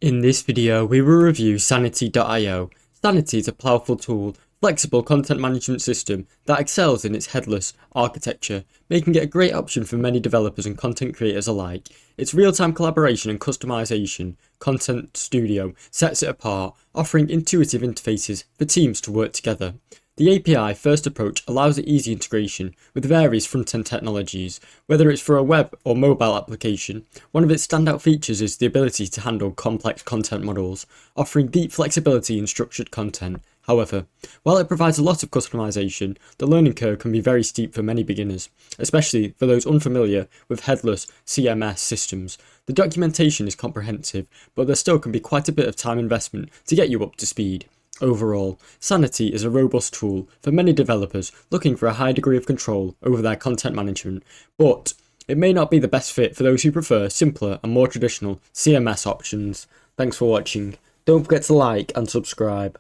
In this video, we will review Sanity.io. Sanity is a powerful tool, flexible content management system that excels in its headless architecture, making it a great option for many developers and content creators alike. Its real-time collaboration and customization content studio sets it apart, offering intuitive interfaces for teams to work together. The API-first approach allows easy integration with various front-end technologies, whether it's for a web or mobile application. One of its standout features is the ability to handle complex content models, offering deep flexibility in structured content. However, while it provides a lot of customization, the learning curve can be very steep for many beginners, especially for those unfamiliar with headless CMS systems. The documentation is comprehensive, but there still can be quite a bit of time investment to get you up to speed. Overall, Sanity is a robust tool for many developers looking for a high degree of control over their content management, but it may not be the best fit for those who prefer simpler and more traditional CMS options. Thanks for watching. Don't forget to like and subscribe.